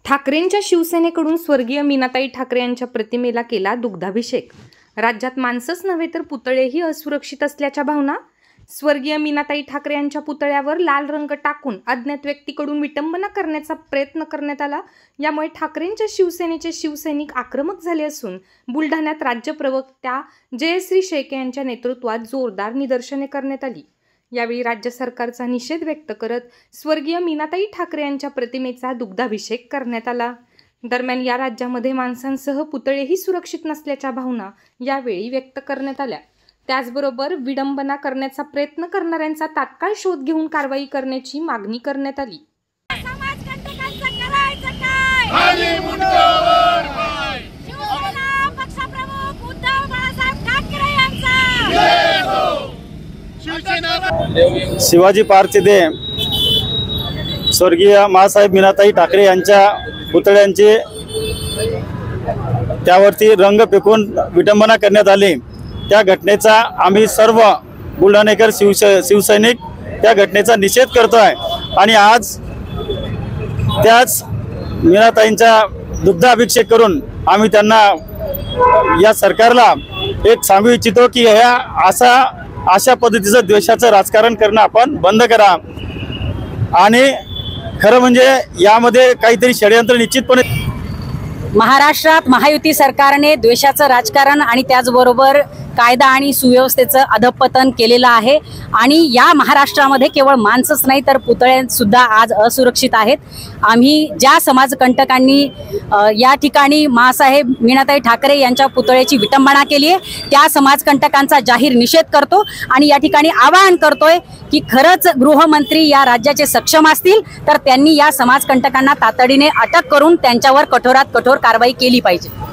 ठाकरेंच्या शिवसेनेकडून स्वर्गीय मीनाताई ठाकरे यांच्या प्रतिमेला केला दुग्धाभिषेक। राज्यात माणसंच नव्हे तर पुतळेही असुरक्षित असल्याच्या भावना। स्वर्गीय मीनाताई ठाकरे यांच्या पुतळ्यावर लाल रंग टाकून अज्ञात व्यक्तीकडून विटंबना करण्याचा प्रयत्न करण्यात आला। यामुळे ठाकरेंच्या शिवसेनेचे शिवसैनिक आक्रमक झाले असून बुलढाण्यात राज्य प्रवक्त्या जयश्री शेळके यांच्या नेतृत्वात जोरदार निदर्शने करण्यात आली। यावेळी राज्य सरकारचा निषेध व्यक्त करत स्वर्गीय मीनाताई ठाकरे यांच्या प्रतिमेचा दुग्धाभिषेक करण्यात आला। दरम्यान या राज्यामध्ये माणसांसह पुतळेही सुरक्षित नसल्याच्या भावना यावेळी व्यक्त करण्यात आल्या। त्याचबरोबर विडंबना करण्याचा प्रयत्न करणाऱ्यांचा तात्काळ शोध घेऊन कारवाई करण्याची मागणी करण्यात आली। शिवाजी पार्क येथे स्वर्गीय मासाहेब मीनाताई ठाकरे यांच्या पुतळ्यांचे त्यावरती रंग फेकून विटंबना करण्यात आली। त्या घटनेचा आम्ही सर्व बुलढाणेकर शिवसैनिक त्या घटनेचा निषेध करतोय आणि आज त्याच मीनाताईंचा दुग्धाभिषेक करून आम्ही त्यांना या सरकारला एक सांगू इच्छितो की अशा पद्धतीचं द्वेषाचं राजकारण करणं आपण बंद करा आणि खरं म्हणजे यामध्ये काहीतरी षडयंत्र निश्चितपणे महाराष्ट्रात महायुती सरकारने द्वेषाचं राजकारण आणि त्याचबरोबर कायदा आणि सुव्यवस्थेचं अधपतन केलेलं आहे आणि या महाराष्ट्रामध्ये केवळ माणसंच नाही तर पुतळे सुद्धा आज असुरक्षित आहेत। आम्ही ज्या समाजकंटकांनी या ठिकाणी मासाहेब मीनाताई ठाकरे यांच्या पुतळ्याची विटंबना केली आहे त्या समाजकंटकांचा जाहीर निषेध करतो आणि या ठिकाणी आवाहन करतोय की खरंच गृहमंत्री या राज्याचे सक्षम असतील तर त्यांनी या समाजकंटकांना तातडीने अटक करून त्यांच्यावर कठोरात कठोर कारवाई केली पाहिजे।